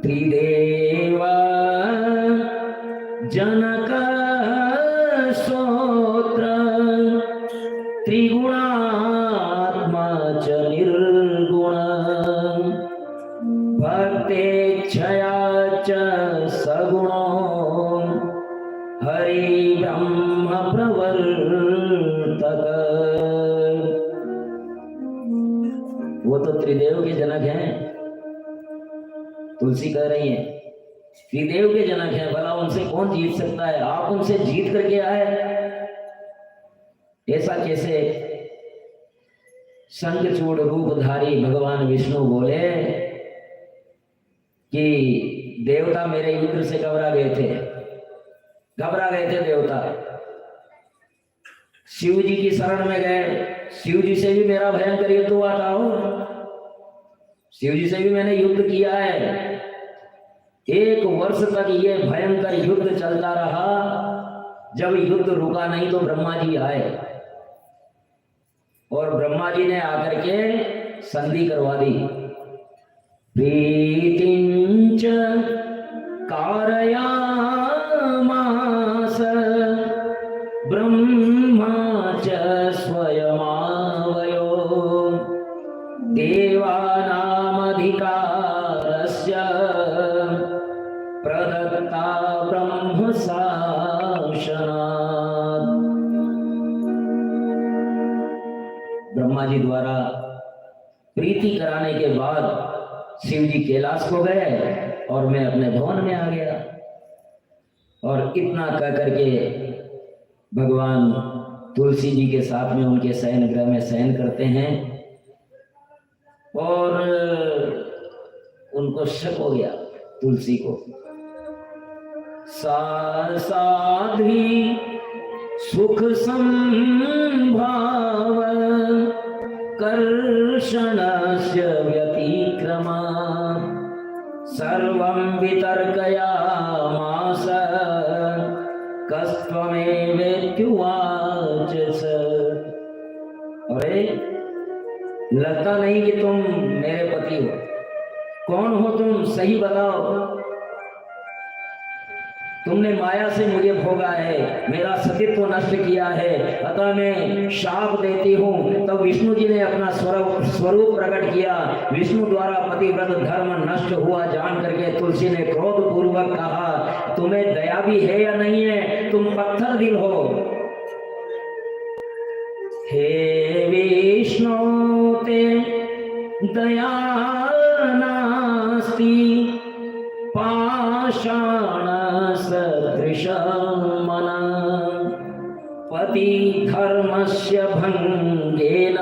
त्रिदेव जनक स्तोत्र त्रिगुणात्मा च निर्गुण भक्तेच्छया च सगुणो हरि ब्रह्म प्रवर्तक। वो तो त्रिदेव के जनक हैं, तुलसी कह रही है त्रिदेव के जनक हैं, भला उनसे कौन जीत सकता है? आप उनसे जीत करके आए, ऐसा कैसे? शंखचूड़ रूपधारी भगवान विष्णु बोले कि देवता मेरे युद्ध से घबरा गए थे देवता। शिव जी की शरण में गए, शिव जी से भी मेरा भयंकर युद्ध हुआ था, शिव जी से भी मैंने युद्ध किया है। 1 वर्ष तक ये भयंकर युद्ध चलता रहा। जब युद्ध रुका नहीं तो ब्रह्मा जी आए और ब्रह्मा जी ने आकर के संधि करवा दी। प्रीतिंच कारयामास ब्रह्मा च स्वयमावयो देवानामधिकारस्य प्रदत्ता ब्रह्म शासनात्। ब्रह्मा जी द्वारा प्रीति कराने के बाद शिव जी कैलाश को गए और मैं अपने भवन में आ गया। और इतना कह करके भगवान तुलसी जी के साथ में उनके शयन गृह में शयन करते हैं और उनको शक हो गया तुलसी को। साध्वी सुख संभाव कर्षणस्य व्यतिक्रमा सर्वं वितर्कयामास कस्त्वमेवेत्युवाच स। अरे लगता नहीं कि तुम मेरे पति हो, कौन हो तुम? सही बताओ। तुमने माया से मुझे भोगा है, मेरा सतीत्व नष्ट किया है, अतः मैं शाप देती हूँ। तब विष्णु जी ने अपना स्वरूप प्रकट किया। विष्णु द्वारा पतिव्रत धर्म नष्ट हुआ जान करके तुलसी ने क्रोध पूर्वक कहा, तुम्हें दया भी है या नहीं है? तुम पत्थर दिल हो। हे विष्णु ते दया नास्ति पाषाण सदृशं मन पति धर्मस्य भंगेन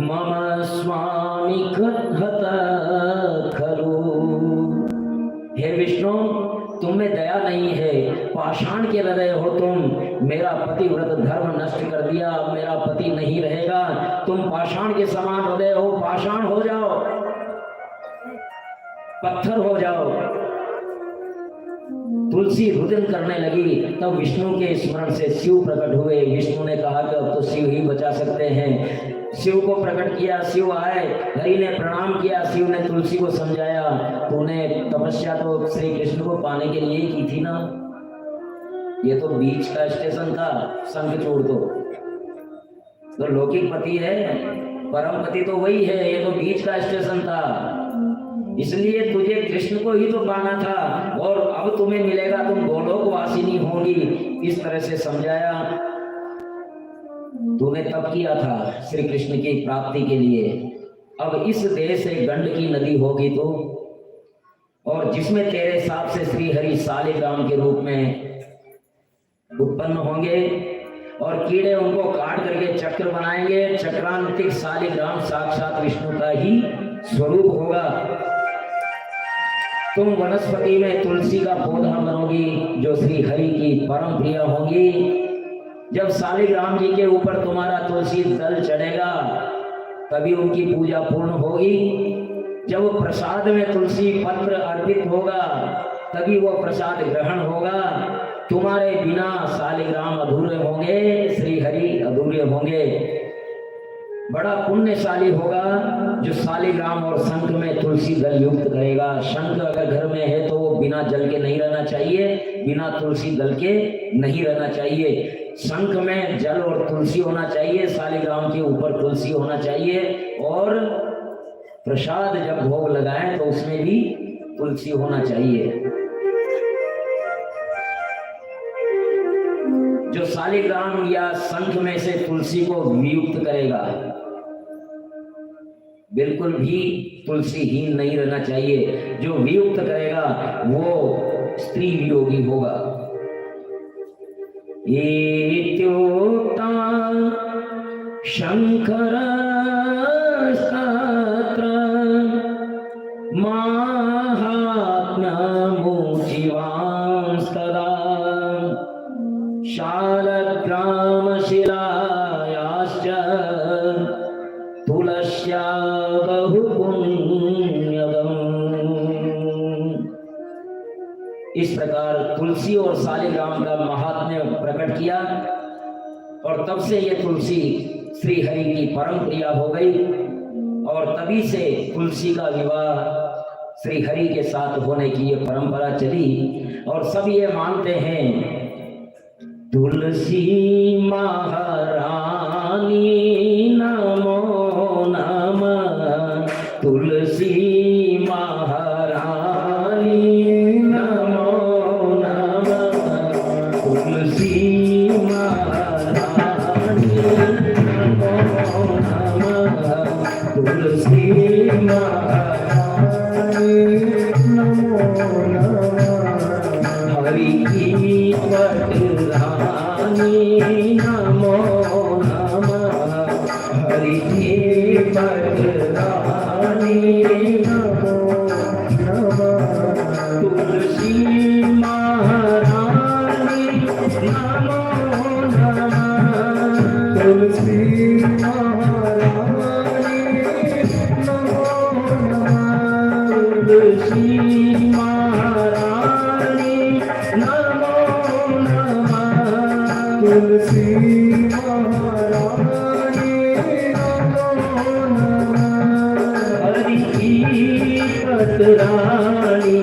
मम स्वामी हत खलु। हे विष्णु, तुम्हें दया नहीं है, पाषाण के हृदय हो तुम। मेरा पतिव्रत धर्म नष्ट कर दिया, मेरा पति नहीं रहेगा। तुम पाषाण के समान हृदय हो, पाषाण हो जाओ, पत्थर हो जाओ। तुलसी रुदन करने लगी। तब विष्णु के स्मरण से शिव प्रकट हुए। विष्णु ने कहा कि अब तो शिव ही बचा सकते हैं। शिव को प्रकट किया, शिव आए, हरि ने प्रणाम किया। शिव ने तुलसी को समझाया, तूने तपस्या तो श्री कृष्ण को पाने के लिए की थी ना, ये तो बीच का स्टेशन था। शंखचूड़ तो लौकिक पति है, परम पति तो वही है, ये तो बीच का स्टेशन था। इसलिए तुझे कृष्ण को ही तो पाना था और अब तुम्हें मिलेगा, तुम गोलोक वासिनी होंगी। इस तरह से समझाया। तूने तब किया था श्री कृष्ण की प्राप्ति के लिए। अब इस देह से गंडकी नदी होगी तो, और जिसमें तेरे साथ से श्री हरि शालिग्राम के रूप में उत्पन्न होंगे और कीड़े उनको काट करके चक्र बनाएंगे। चक्रांतिक शालिग्राम साक्षात विष्णु का ही स्वरूप होगा। तुम वनस्पति में तुलसी का पौधा बनोगी जो श्री हरि की परम प्रिय होगी। जब शालिग्राम जी के ऊपर तुम्हारा तुलसी दल चढ़ेगा तभी उनकी पूजा पूर्ण होगी। जब प्रसाद में तुलसी पत्र अर्पित होगा तभी वो प्रसाद ग्रहण होगा। तुम्हारे बिना शालिग्राम अधूरे होंगे, श्री हरि अधूरे होंगे। बड़ा पुण्यशाली होगा जो शालिग्राम और शंख में तुलसी दल युक्त करेगा। शंख अगर घर में है तो वो बिना जल के नहीं रहना चाहिए, बिना तुलसी दल के नहीं रहना चाहिए। शंख में जल और तुलसी होना चाहिए, शालिग्राम के ऊपर तुलसी होना चाहिए, और प्रसाद जब भोग लगाएं तो उसमें भी तुलसी होना चाहिए। जो शालिग्राम या शंख में से तुलसी को वियुक्त करेगा, बिल्कुल भी तुलसीहीन नहीं रहना चाहिए। जो वियुक्त करेगा वो स्त्री वियोगी होगा। इत्युक्ता शंकर स्तत्र माहात्म्यमुचिवांस्तदा शालग्रामशिलायाश्च तुलस्या बहुपुण्यदम्। इस प्रकार तुलसी और शालिग्राम का महात्म्य प्रकट किया, और तब से ये तुलसी श्री हरि की परम प्रिया हो गई, और तभी से तुलसी का विवाह श्री हरि के साथ होने की ये परंपरा चली। और सब ये मानते हैं तुलसी महारानी नमो नमः, तुलसी महारानी नमो नमः, तुलसी महारानी नमो नमः, तुलसी महारानी नमो नमः, हरि की पटरानी नमो नमः, हरि की पटरानी नमो नमः, तुलसी महारानी नमो नमः, तुलसी महारानी नमो नमः, तुलसी महारानी नमो नमः, तुलसी महारानी नमो नमः, हरि की पटरानी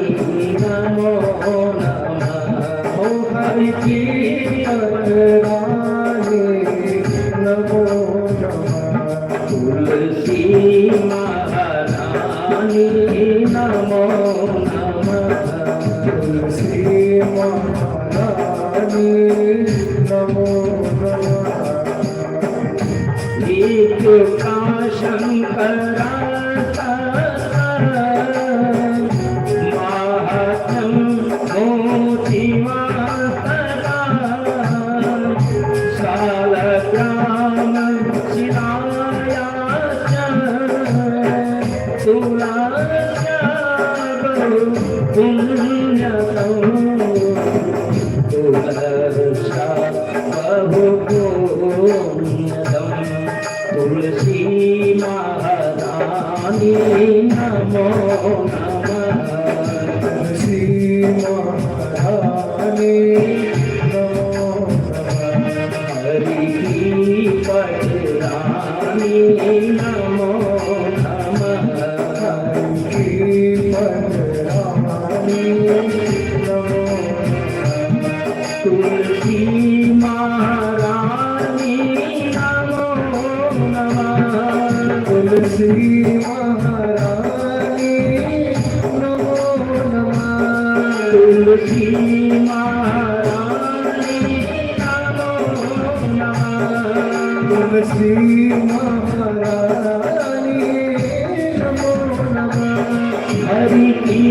नमो नमः, ओ हरि की पटरानी नमो नमः, तुलसी महारानी नमो नमः, तुलसी महारानी नमो नमः। एक का शंकर महात्म मोचिवांस्तदा शालग्राम शिलायाश्च तुलस्या बहुपुण्यदम्, तुलस्या बहुपुण्यदम्, तुलसी महारानी नमो नमः, तुलसी महारानी नमो नमः, हरि की पटरानी नमो नमः, हरि की पटरानी नमो नमः, तुलसी महारानी नमो नमः, तुलसी महारानी नमो नमः, तुलसी महारानी नमो नमः, तुलसी महारानी नमो नमः, हरि की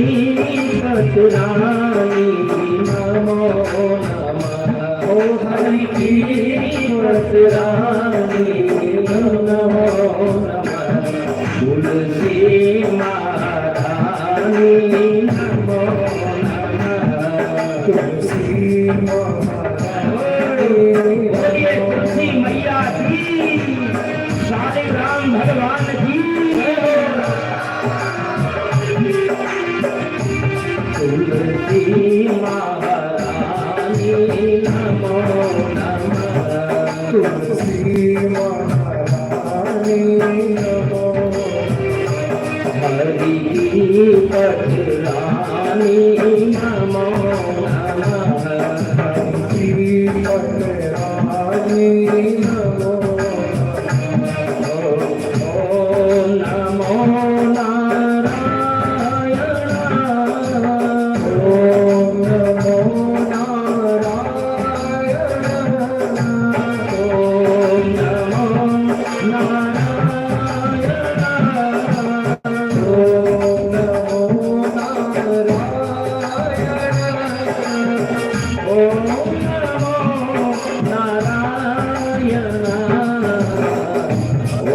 पटरानी नमो नमः, ओ हरि की पटरानी नमो नमः, तुलसी महारानी नमो नमः, तुलसी महारानी तुलसी मैया की, शालिग्राम भगवान की, तुलसी महारानी नमो नमः, तुलसी पटरानी नमो नमः पटरानी नमो नमो नारायण ओम नमो नारायण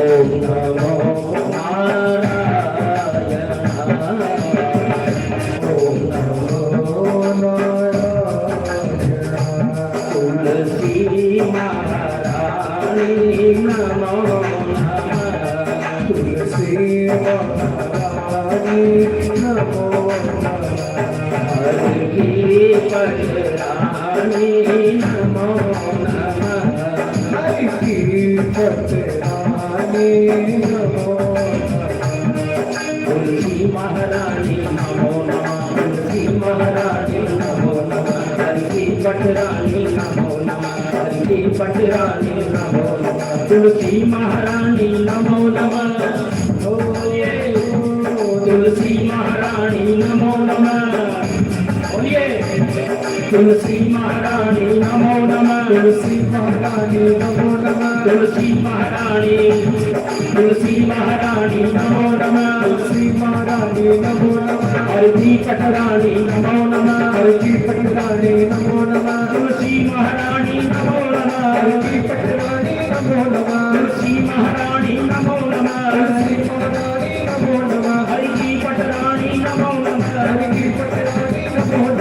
ओम नमो तुलसी महारानी नमो नमः तुलसी महारानी नमो नमः हरि पटरानी नमो नमः हरि पटरानी नमो नमः तुलसी महारानी नमो नमः तुलसी महारानी नमो नमः तुलसी महारानी नमो नमः तुलसी महारानी नमो नमः तुलसी महारानी नमो नमः तुलसी महारानी नमो नमः हरि पटरानी नमो नमः हरि पटरानी नमो नमः तुलसी महारानी नमो नमः हरि पटरानी नमो नमः तुलसी महारानी नमो नमः तुलसी महारानी नमो नमः हरि पटरानी नमो नमः हरि पटरानी नमो नमः तुलसी महारानी नमो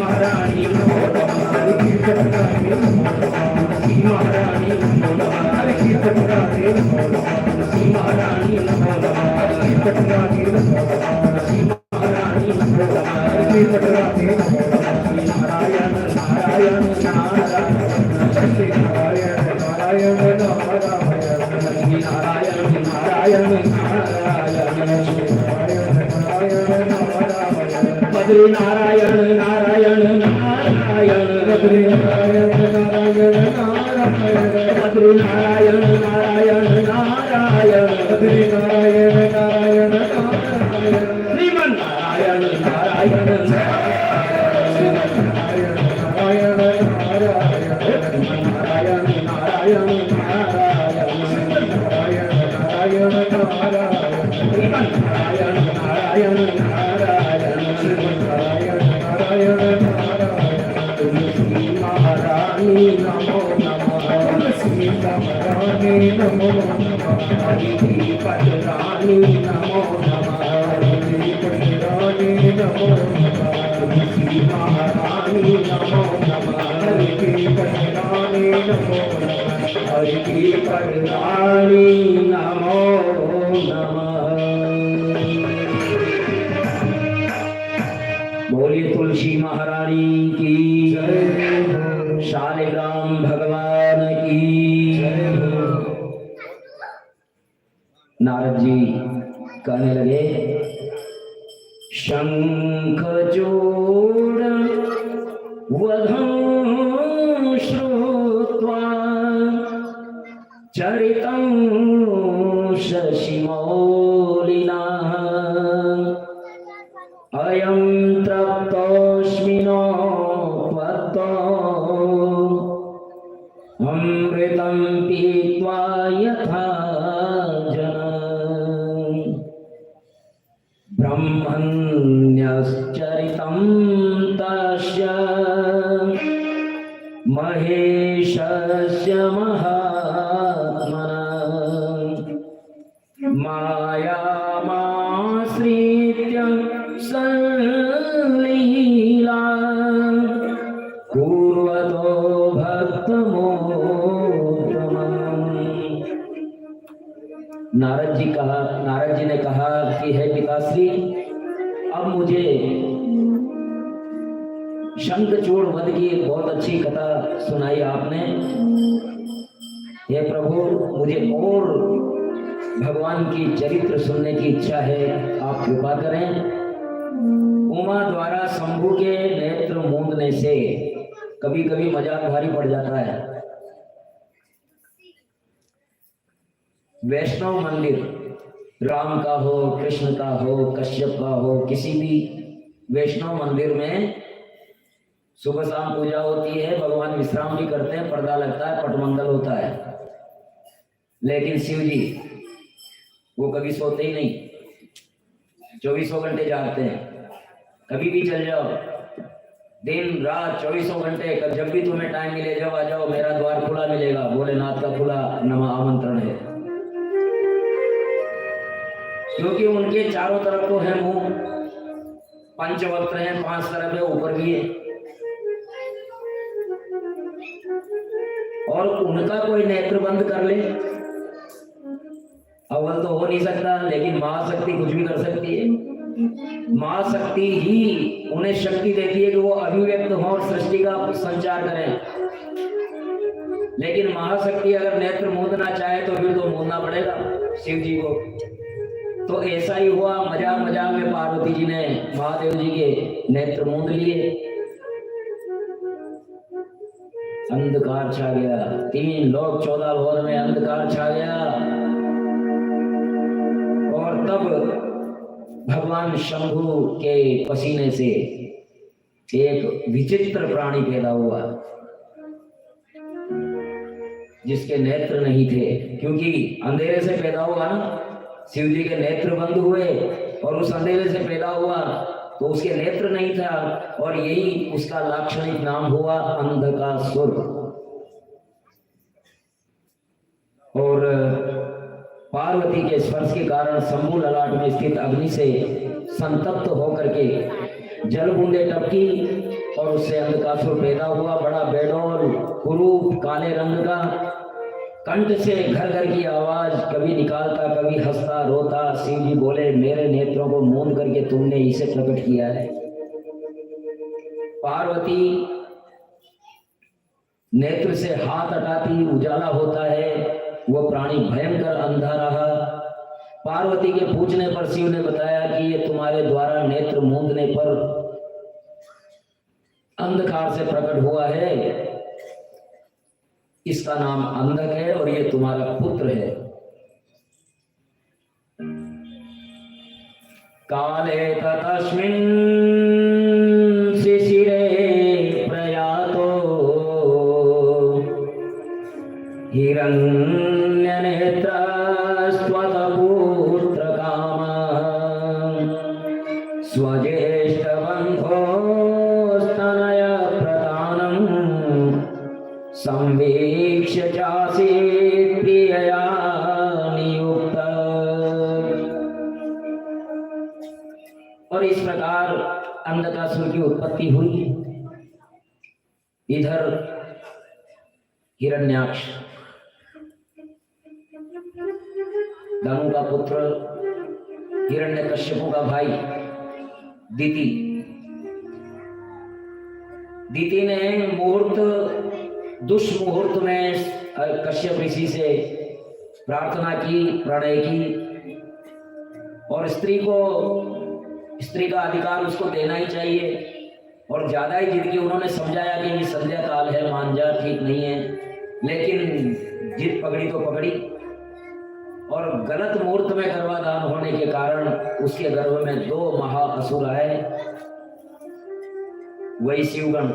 नमः हरि पटरानी नमो नमः तुलसी महारानी नमो नमः हरि पटरानी नमो नमः तुलसी महारानी नमो नमः हरि पटरानी नमो नमः तुलसी महारानी नमो नमः हरि पटरानी नमो नमः नारायण नारायण नारायण नारायण नारायण नारायण नारायण बद्री नारायण नारायण नारायण बद्री नारायण नारायण नारायण बद्री नारायण नारायण नारायण बद्री नारायण नारायण नारायण श्रीमन नारायण नारायण नारायण नारायण नारायण नारायण नारायण नारायण श्रीमन नारायण नारायण नारायण श्रीमन नारायण नारायण नारायण तुलसी महारानी नमो नमः तुलसी महारानी नमो नमः हरि पटरानी नमो नमः हरि पटरानी नमो नमः तुलसी महारानी नमो नमः हरि पटरानी नमो नमः हरि पटरानी नमो नमः। बोलिए तुलसी महारानी की जय, शालिग्राम भगवान की जय। नारद जी कहने लगे शंख जोड़ वधं श्रुत्वा चरितं शशिमौलिना अयं तप्तोऽस्मिनो त्वत्तो अमृतं पीत्वा यथा जन ब्रह्मण्यश्चरितं तस्य महेशस्य महात्मना मायामाश्रित्य संलीला पूर्वतो भक्तमोत्तमम्। नारद जी ने कहा कि हे पिताश्री, अब मुझे शंखचूड़ वध की एक बहुत अच्छी कथा सुनाई आपने। हे प्रभु, मुझे और भगवान की चरित्र सुनने की इच्छा है, आप कृपा करें। उमा द्वारा शंभु के नेत्र मूंदने से कभी कभी मजाक भारी पड़ जाता है। वैष्णव मंदिर, राम का हो, कृष्ण का हो, कश्यप का हो, किसी भी वैष्णव मंदिर में सुबह शाम पूजा होती है, भगवान विश्राम भी करते हैं, पर्दा लगता है, पटमंगल होता है। लेकिन शिव जी वो कभी सोते ही नहीं, 24 घंटे जागते हैं। कभी भी चल जाओ, दिन रात 24 घंटे, जब भी तुम्हें टाइम मिले जाओ, आ जाओ, मेरा द्वार खुला मिलेगा, भोलेनाथ का खुला नमा आमंत्रण है। क्योंकि उनके चारों तरफ तो है मुंह, पंचवक्त्र हैं, 5 तरफ है, ऊपर भी है, और उनका कोई नेत्र बंद कर ले, अव्वल तो हो नहीं सकता, लेकिन महाशक्ति कुछ भी कर सकती है। महाशक्ति ही उन्हें शक्ति देती है कि वो अभिव्यक्त हो और सृष्टि का संचार करें। लेकिन महाशक्ति अगर नेत्र मूंदना चाहे तो फिर तो मूंदना पड़ेगा शिव जी को। तो ऐसा ही हुआ, मजाक मजाक में पार्वती जी ने महादेव जी के नेत्र मूंद लिए। अंधकार छा गया, 3 लोग 14 भवन में अंधकार छा गया। और तब भगवान शंभु के पसीने से एक विचित्र प्राणी पैदा हुआ जिसके नेत्र नहीं थे, क्योंकि अंधेरे से पैदा हुआ ना, शिव जी के नेत्र बंद हुए और उस अंधेरे से पैदा हुआ तो उसके नेत्र नहीं था, और यही उसका लाक्षणिक नाम हुआ अंधकासुर। और पार्वती के स्पर्श के कारण शंभु ललाट में स्थित अग्नि से संतप्त होकर के जल बूंदे टपकी और उससे अंधकासुर पैदा हुआ। बड़ा बेडौल कुरूप काले रंग का, कंठ से घर घर की आवाज, कभी निकालता कभी हंसता रोता। शिव जी बोले, मेरे नेत्रों को मूंद करके तुमने इसे प्रकट किया है। पार्वती नेत्र से हाथ हटाती, उजाला होता है, वो प्राणी भयंकर अंधा रहा। पार्वती के पूछने पर शिव ने बताया कि ये तुम्हारे द्वारा नेत्र मूंदने पर अंधकार से प्रकट हुआ है, इसका नाम अंधक है और ये तुम्हारा पुत्र है। काले तस्मिन् शिशिरे प्रयातो हिरण्यनेत्रस्त्वत्पुत्र कामः स्वज्येष्ठबन्धोस्तनय प्रदानं संवीक्ष्य चासीत् प्रियया नियुक्त। और इस प्रकार अंधकासुर की उत्पत्ति हुई। इधर हिरण्याक्ष धनु का पुत्र, हिरण्यकश्यप का भाई दिति। दिति ने दुष्मुहूर्त में कश्यप ऋषि से प्रार्थना की, प्रणय की, और स्त्री का अधिकार उसको देना ही चाहिए। और ज्यादा ही जिद की, उन्होंने समझाया कि ये संध्या काल है, मान जा, ठीक नहीं है, लेकिन जिद पकड़ी तो पकड़ी। और गलत मुहूर्त में गर्भाधान होने के कारण उसके गर्भ में 2 महाअसुर आए, वही शिवगण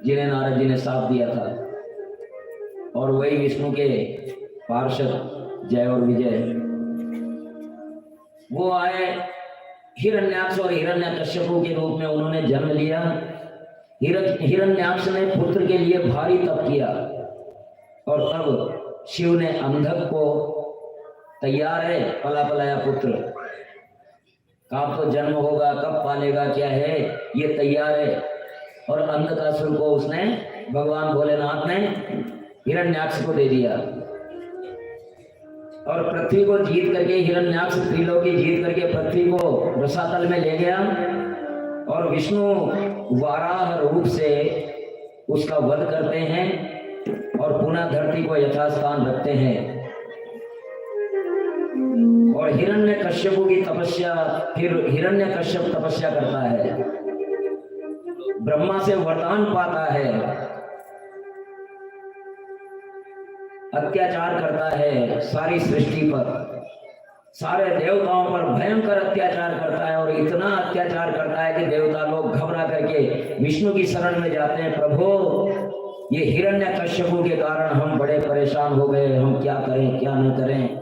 जिन्हें नारद जी ने शाप दिया था, और वही विष्णु के पार्षद जय और विजय। वो आए, हिरण्याक्ष और हिरण्यकश्यपु के रूप में उन्होंने जन्म लिया। हिरण्याक्ष ने पुत्र के लिए भारी तप किया, और तब शिव ने अंधक को, तैयार है पला पलाया पुत्र, कब तो जन्म होगा, कब पालेगा, क्या है, ये तैयार है। और अंधकासुर को उसने, भगवान भोलेनाथ ने हिरण्याक्ष को दे दिया। और पृथ्वी को जीत करके हिरण्याक्ष त्रिलोकी जीत करके पृथ्वी को रसातल में ले गया, और विष्णु वाराह रूप से उसका वध करते हैं और पुनः धरती को यथास्थान रखते हैं। और हिरण्यकश्यप की तपस्या, फिर हिरण्यकश्यप तपस्या करता है, ब्रह्मा से वरदान पाता है, अत्याचार करता है सारी सृष्टि पर, सारे देवताओं पर भयंकर अत्याचार करता है। और इतना अत्याचार करता है कि देवता लोग घबरा करके विष्णु की शरण में जाते हैं, प्रभु ये हिरण्यकश्यप के कारण हम बड़े परेशान हो गए, हम क्या करें क्या न करें।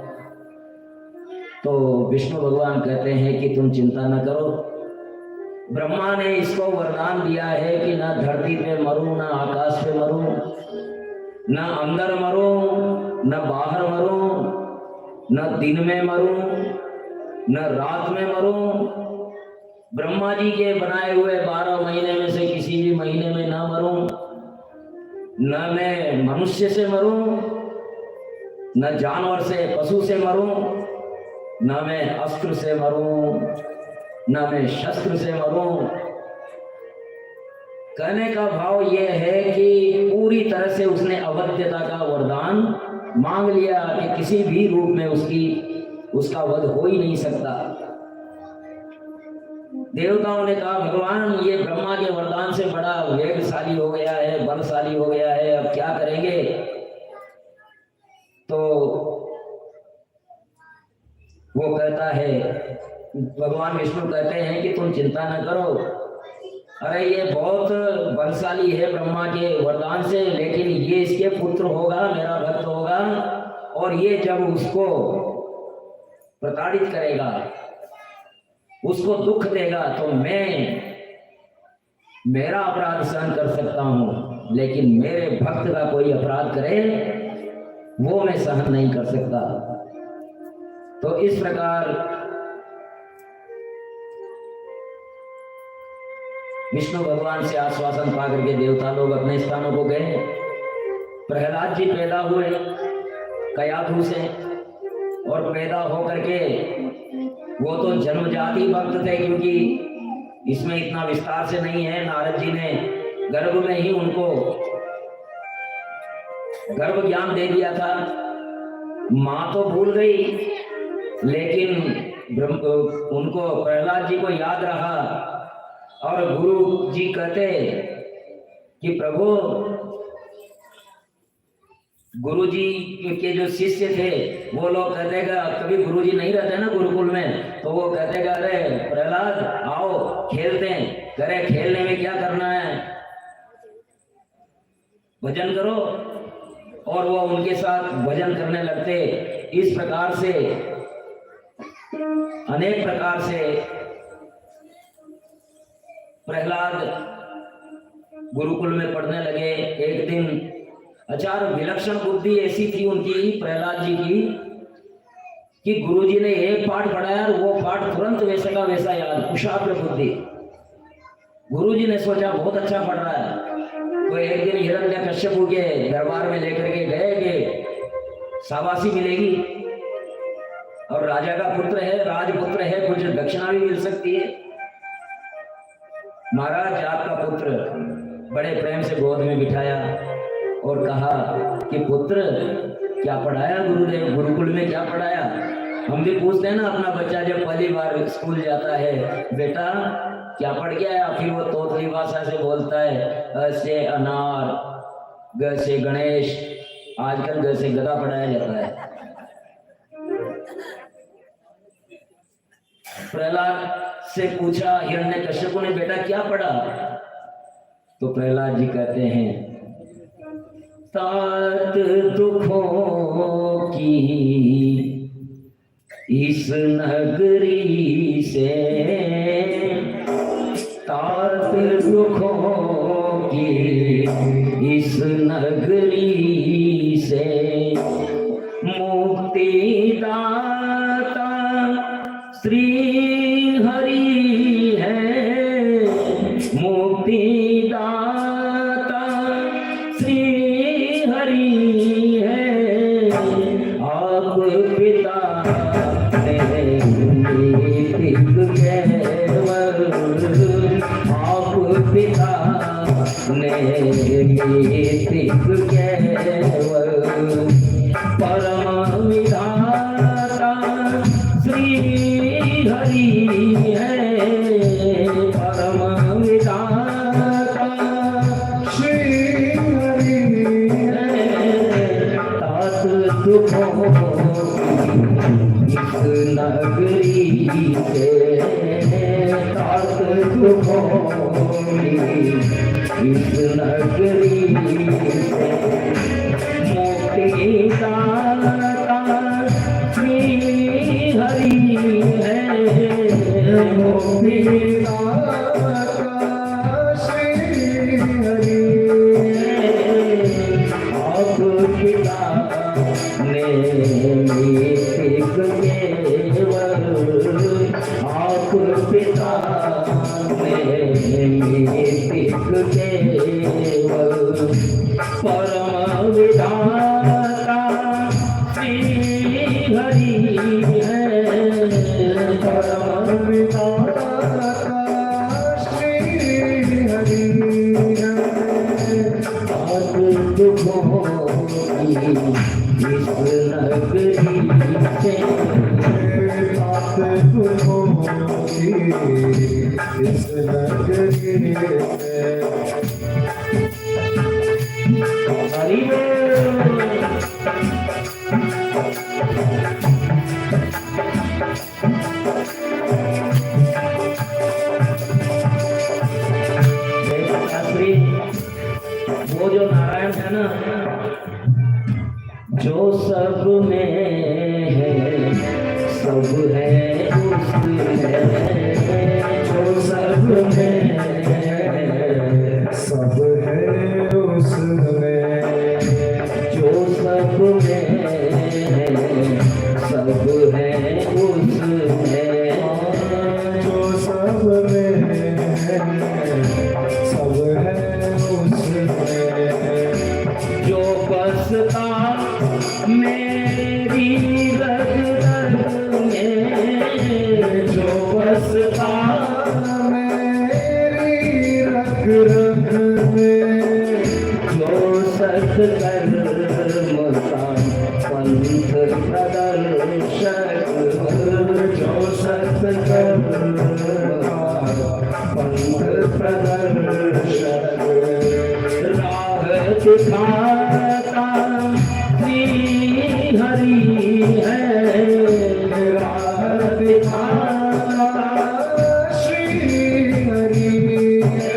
तो विष्णु भगवान कहते हैं कि तुम चिंता न करो, ब्रह्मा ने इसको वरदान दिया है कि न धरती पे मरूं, न आकाश पे मरूं, न अंदर मरूं, न बाहर मरूं, न दिन में मरूं, न रात में मरूं। ब्रह्मा जी के बनाए हुए 12 महीने में से किसी भी महीने में न मरूं, न मैं मनुष्य से मरूं, न जानवर से पशु से मरूं, न मैं अस्त्र से मरूं, न मैं शस्त्र से मरूं। कहने का भाव यह है कि पूरी तरह से उसने अवध्यता का वरदान मांग लिया कि किसी भी रूप में उसका वध हो ही नहीं सकता। देवताओं ने कहा भगवान ये ब्रह्मा के वरदान से बड़ा वेगशाली हो गया है, बलशाली हो गया है, अब क्या करेंगे। तो वो कहता है, भगवान विष्णु कहते हैं कि तुम चिंता न करो, अरे ये बहुत बलशाली है ब्रह्मा के वरदान से, लेकिन ये इसके पुत्र होगा, मेरा भक्त होगा, और ये जब उसको प्रताड़ित करेगा, उसको दुख देगा, तो मेरा अपराध सहन कर सकता हूं, लेकिन मेरे भक्त का कोई अपराध करे वो मैं सहन नहीं कर सकता। तो इस प्रकार विष्णु भगवान से आश्वासन पा करके देवता लोग अपने स्थानों को गए। प्रहलाद जी पैदा हुए कयाधु से, और पैदा होकर के वो तो जन्मजाति भक्त थे, क्योंकि इसमें इतना विस्तार से नहीं है। नारद जी ने गर्भ में ही उनको गर्भ ज्ञान दे दिया था। माँ तो भूल गई, लेकिन उनको प्रहलाद जी को याद रहा, और गुरु जी कहते कि प्रभु, गुरु जी के जो शिष्य थे वो लोग कहतेगा, कभी गुरु जी नहीं रहते ना गुरुकुल में, तो वो कहतेगा अरे प्रहलाद आओ खेलते हैं। करे खेलने में क्या करना है, भजन करो, और वो उनके साथ भजन करने लगते। इस प्रकार से अनेक प्रकार से प्रहलाद गुरुकुल में पढ़ने लगे। एक दिन अचार विलक्षण बुद्धि ऐसी थी उनकी, प्रहलाद जी की, कि गुरुजी ने एक पाठ पढ़ाया और वो पाठ तुरंत वैसा का वैसा याद, कुशाग्र बुद्धि। गुरुजी ने सोचा बहुत अच्छा पढ़ रहा है, तो एक दिन हिरण्यकश्यप के दरबार में लेकर के गए कि शाबाशी मिलेगी, और राजा का पुत्र है, राजपुत्र है, कुछ दक्षिणा भी मिल सकती है। महाराज आपका पुत्र बड़े प्रेम से गोद में बिठाया और कहा कि पुत्र क्या पढ़ाया गुरुदेव, गुरुकुल में क्या पढ़ाया। हम भी पूछते हैं ना अपना बच्चा जब पहली बार स्कूल जाता है, बेटा क्या पढ़ के आया, फिर वो तोतली भाषा से बोलता है, अ से अनार, ग से गणेश, आजकल ग से गधा पढ़ाया जाता है। प्रहलाद से पूछा हिरण्यकश्यप ने, बेटा क्या पढ़ा। तो प्रहलाद जी कहते हैं, तात दुखों की इस नगरी से, तात दुखों की इस नगरी से, मुक्ति दाता श्री हरि है, मुक्ति दाता श्री हरि है। आप पिता ने नीतिक केवल, आप पिता ने नीतिक केवल, परम विधाता से तात दुखों इस नगरी से मुक्ति दाता श्री हरि है मुक्ति दाता श्री हरि आप पिता ने मीतिक केवल आप पिता ने मीतिक केवल परम विधाता श्री हरि है परम विधाता श्री हरि है आप दुखों की इस नगरी से आप दुखों की इस नगरी से हरि वो जो नारायण है ना जो सब में है सब है उसमें जो सब में सब है उसमें जो सब में है सब है उसमें जो सब में है सब है उसमें जो बसता मेरी रग रग में जो बसता मेरी रग रग में जो सत कर्मता पंथ प्रदर्शक जो सत कर्मता पंथ प्रदर्शक राह दिखाता श्री हरि है राह दिखाता श्री हरि है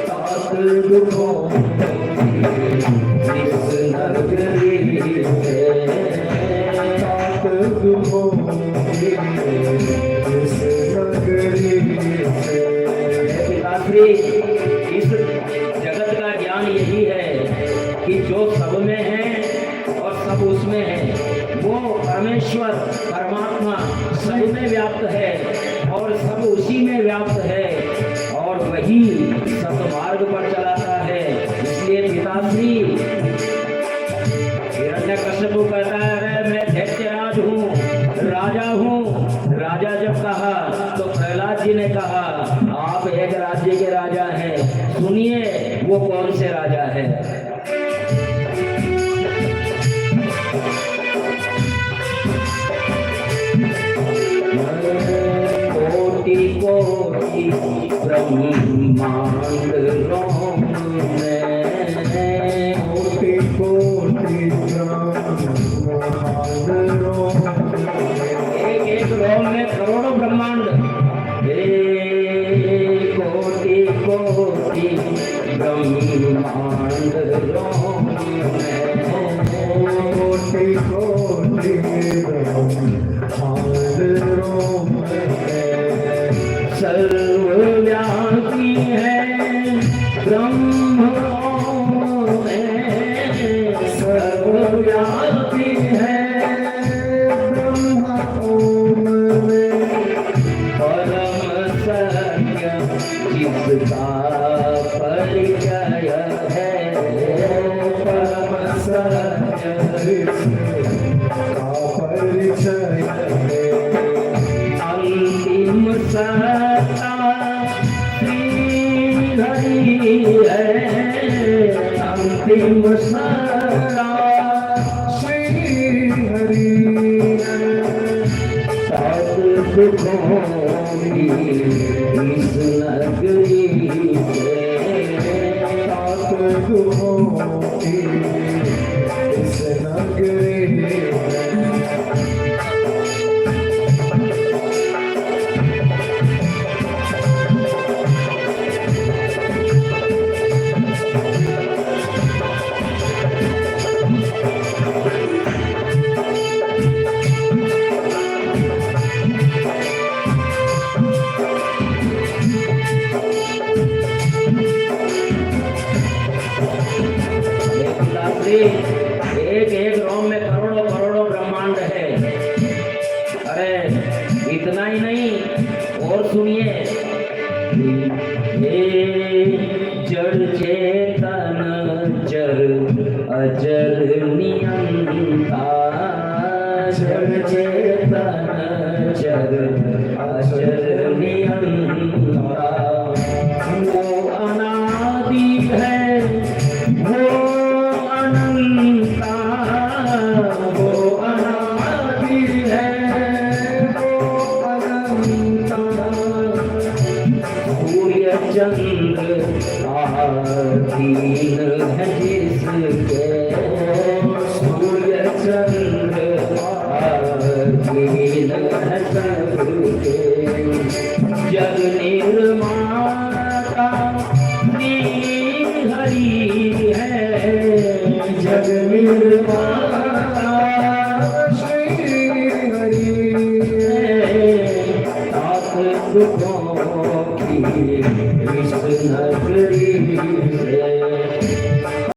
तात दुखों इस नगरी से तात दुखों इस नगरी से पिताश्री इस जगत का ज्ञान यही है कि जो सब में है और सब उसमें है वो परमेश्वर परमात्मा सब में व्याप्त है और सब उसी में व्याप्त है और वही सब मार्ग पर चलाता है। इसलिए पिताश्री हिरण्यकश्यप कहता है मैं दैत्यराज हूँ राजा हूँ। राजा जब कहा तो प्रहलाद जी ने कहा आप एक राज्य के राजा हैं, सुनिए वो कौन से राजा है। कोटि कोटि ब्रह्मांड रोम में कोटि कोटि ब्रह्मांड रोम एक एक रोम में करोड़ों ब्रह्मांड कोटि कोटि ब्रह्मांड रोम में कोटि कोटि ब्रह्मांड रोम सर्वव्यापी है ब्रह्म सर्वव्यापी है ब्रह्म ओम में परम सत्य जिसका परिचय है परम सत्य जिसका परिचय है अंतिम सत्ता श्री हरि है अंतिम सत्ता श्री हरि तात दुखों की इस नगरी से तात दुखों की इस नगरी और सुनिए, हे जड़ चेतन चर अजर नियंता, जड़ चेतन चर अजर नियंता, वो अनादि है वो अनंता, वो अनादि है वो अनंता, सूर्य चंद्र आधीन है जिसके, सूर्य चंद्र आधीन है सबके, जग निर्माता श्री हरि है, जग निर्माता श्री हरि है, ताप दुखों की विष्णु